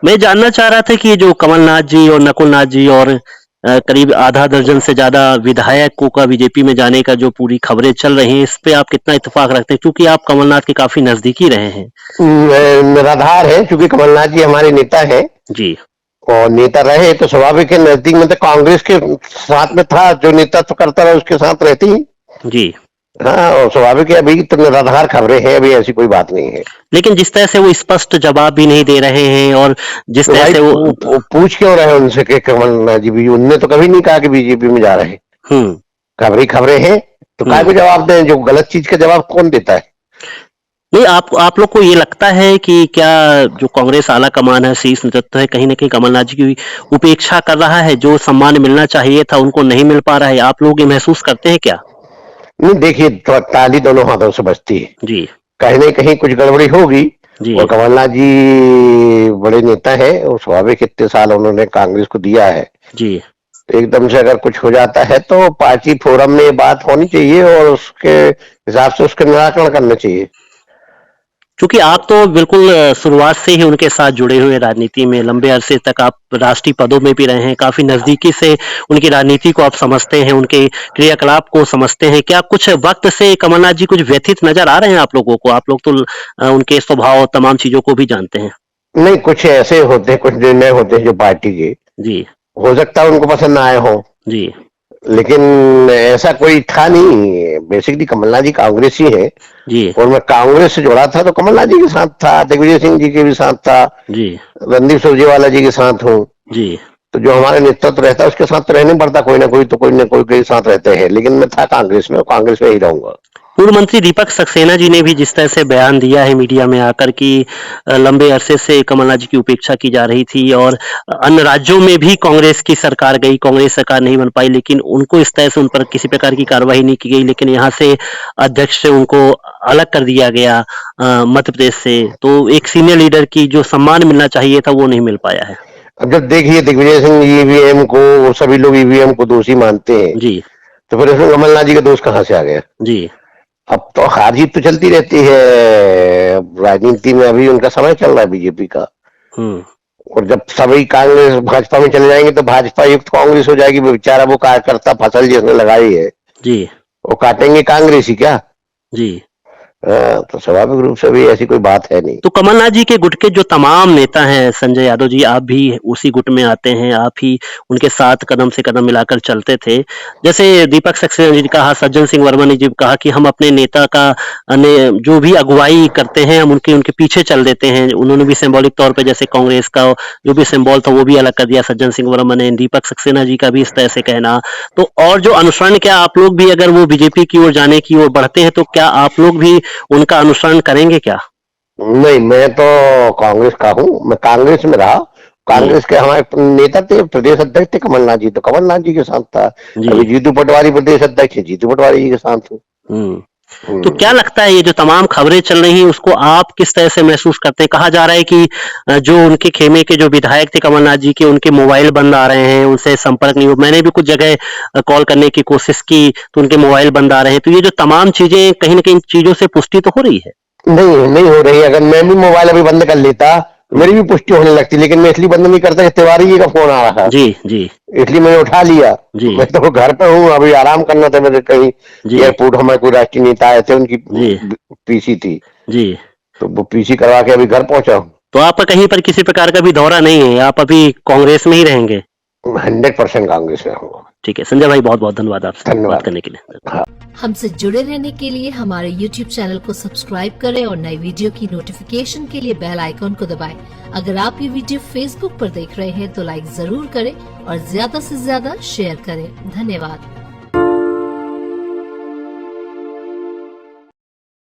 मैं जानना चाह रहा था कि ये जो कमलनाथ जी और नकुलनाथ जी और करीब आधा दर्जन से ज़्यादा विधायकों का बीजेपी में जाने का जो पूरी खबरें चल रही हैं, इस पे आप कितना इत्तेफ़ाक रखते हैं? क्योंकि आप कमलनाथ के काफ़ी नज़दीकी रहे हैं। निराधार है, क्योंकि कमलनाथ जी हमारे नेता हैं। जी, और नेता रहे तो स्वाभाविक है, नजदीक में तो कांग्रेस के साथ में था, जो नेतृत्व करता रहा उसके साथ रहती ही। जी। हाँ, और स्वाभाविक है, अभी तो निराधार खबरें हैं, अभी ऐसी कोई बात नहीं है। लेकिन जिस तरह से वो स्पष्ट जवाब भी नहीं दे रहे हैं और जिस तो तरह भाई से वो पूछ क्यों रहे हैं उनसे कि कमलनाथ जी भी, उनने तो कभी नहीं कहा कि बीजेपी में जा रहे हैं। हुँ, खबरें खबरें हैं, तो काय हुँ। को जवाब दें? जो गलत चीज का जवाब कौन देता है? नहीं, आप लोग को ये लगता है कि क्या जो कांग्रेस आला कमान है, शीर्ष नेतृत्व है, कहीं न कहीं कमलनाथ जी की उपेक्षा कर रहा है? जो सम्मान मिलना चाहिए था, उनको नहीं मिल पा रहा है। आप लोग ये महसूस करते हैं क्या? नहीं, देखिए, ताली दोनों हाथों से बजती है। जी, कहीं न कहीं कुछ गड़बड़ी होगी। और जी, कमलनाथ जी बड़े नेता हैं, और स्वाभाविक इतने साल उन्होंने कांग्रेस को दिया है। जी। तो एकदम से अगर कुछ हो जाता है तो पार्टी फोरम में ये बात होनी चाहिए, और उसके हिसाब से उसका निराकरण करना चाहिए। चूँकि आप तो बिल्कुल शुरुआत से ही उनके साथ जुड़े हुए राजनीति में, लंबे अरसे तक आप राष्ट्रीय पदों में भी रहे हैं, काफ़ी नज़दीकी से उनकी राजनीति को आप समझते हैं, उनके क्रियाकलाप को समझते हैं। क्या कुछ वक़्त से कमलनाथ जी कुछ व्यथित नज़र आ रहे हैं आप लोगों को? आप लोग तो उनके स्वभाव तमाम चीज़ों को भी जानते हैं। नहीं, कुछ ऐसे होते हैं, कुछ निर्णय होते हैं जो पार्टी के, जी, हो सकता है उनको पसंद ना आए हो, जी, लेकिन ऐसा कोई था नहीं। बेसिकली कमलनाथ जी कांग्रेसी है, जी, और मैं कांग्रेस से जुड़ा था तो कमलनाथ जी के साथ था, दिग्विजय सिंह जी के भी साथ था, जी, रणदीप सुरजेवाला जी के साथ हूँ। जी। तो जो हमारे नेतृत्व रहता है उसके साथ तो रहना पड़ता, कोई ना कोई तो कोई ना कोई के साथ रहते हैं, लेकिन मैं था कांग्रेस में, और कांग्रेस में ही रहूंगा। पूर्व मंत्री दीपक सक्सेना जी ने भी जिस तरह से बयान दिया है मीडिया में आकर कि लंबे अरसे से कमलनाथ जी की उपेक्षा की जा रही थी और अन्य राज्यों में भी कांग्रेस की सरकार गई, कांग्रेस सरकार नहीं बन पाई, लेकिन उनको इस तरह से उन पर किसी प्रकार की कार्रवाई नहीं की गई, लेकिन यहाँ से अध्यक्ष से उनको अलग कर दिया गया मध्य प्रदेश से। तो एक सीनियर लीडर की जो सम्मान मिलना चाहिए था वो नहीं मिल पाया है। अब जब देखिए, दिग्विजय सिंह ईवीएम को, सभी लोग ईवीएम को दोषी मानते हैं, जी, तो फिर इसमें कमलनाथ जी का दोष कहाँ से आ गया? जी, अब तो हार जीत तो चलती रहती है राजनीति में, अभी उनका समय चल रहा है बीजेपी का। हुँ, और जब सभी कांग्रेस भाजपा में चले जाएंगे तो भाजपा युक्त कांग्रेस हो जाएगी। बेचारा वो कार्यकर्ता फसल जिसने लगाई है, जी, वो काटेंगे कांग्रेस ही क्या? जी। तो स्वाभाविक रूप से भी ऐसी कोई बात है नहीं। तो कमलनाथ जी के गुट के जो तमाम नेता हैं, संजय यादव जी, आप भी उसी गुट में आते हैं, आप ही उनके साथ कदम से कदम मिलाकर चलते थे। जैसे दीपक सक्सेना जी ने कहा, सज्जन सिंह वर्मा ने जी कहा कि हम अपने नेता का ने जो भी अगुवाई करते हैं, हम उनके उनके पीछे चल देते हैं। उन्होंने भी सिंबॉलिक तौर पे जैसे कांग्रेस का जो भी सिंबल था, वो भी अलग कर दिया सज्जन सिंह वर्मा ने। दीपक सक्सेना जी का भी इस तरह से कहना। तो और जो अनुसरण, क्या आप लोग भी अगर वो बीजेपी की ओर जाने की ओर बढ़ते हैं, तो क्या आप लोग भी उनका अनुसरण करेंगे क्या? नहीं, मैं तो कांग्रेस का हूँ, मैं कांग्रेस में रहा। जी, कांग्रेस के हमारे नेता थे, प्रदेश अध्यक्ष थे कमलनाथ जी, तो कमलनाथ जी के साथ था। जी। अभी जीतू पटवारी प्रदेश अध्यक्ष है, जीतू पटवारी जी के साथ हूँ। हुँ। तो क्या हम्म। लगता है ये जो तमाम खबरें चल रही हैं उसको आप किस तरह से महसूस करते हैं? कहा जा रहा है कि जो उनके खेमे के जो विधायक थे कमलनाथ जी के, उनके मोबाइल बंद आ रहे हैं, उनसे संपर्क नहीं हो, मैंने भी कुछ जगह कॉल करने की कोशिश की तो उनके मोबाइल बंद आ रहे हैं। तो ये जो तमाम चीज़ें, कहीं न कहीं इन चीज़ों से पुष्टि तो हो रही है? नहीं, नहीं हो रही। अगर मैं भी मोबाइल अभी बंद कर लेता तो मेरी हुँ। भी पुष्टि होने लगती, लेकिन मैं इसलिए बंद नहीं करता कि तिवारी जी का फोन आ रहा है, जी, जी, इसलिए मैंने उठा लिया। जी, मैं तो घर पे हूँ, अभी आराम करना था, मेरे कहीं जी, एयरपोर्ट हमारे कोई राष्ट्रीय नेता आए थे, उनकी जी, पीसी थी, जी। तो वो पीसी करवा के अभी घर पहुंचा हूँ। तो आपका कहीं पर किसी प्रकार का भी दौरा नहीं है, आप अभी कांग्रेस में ही रहेंगे? 100% कांग्रेस में हूँ। ठीक है, संजय भाई बहुत-बहुत धन्यवाद आपसे बात धन्यवाद। करने के लिए। हाँ। हमसे जुड़े रहने के लिए हमारे YouTube चैनल को सब्सक्राइब करें और नई वीडियो की नोटिफिकेशन के लिए बेल आइकॉन को दबाएं। अगर आप ये वीडियो Facebook पर देख रहे हैं तो लाइक जरूर करें और ज्यादा से ज्यादा शेयर करें। धन्यवाद।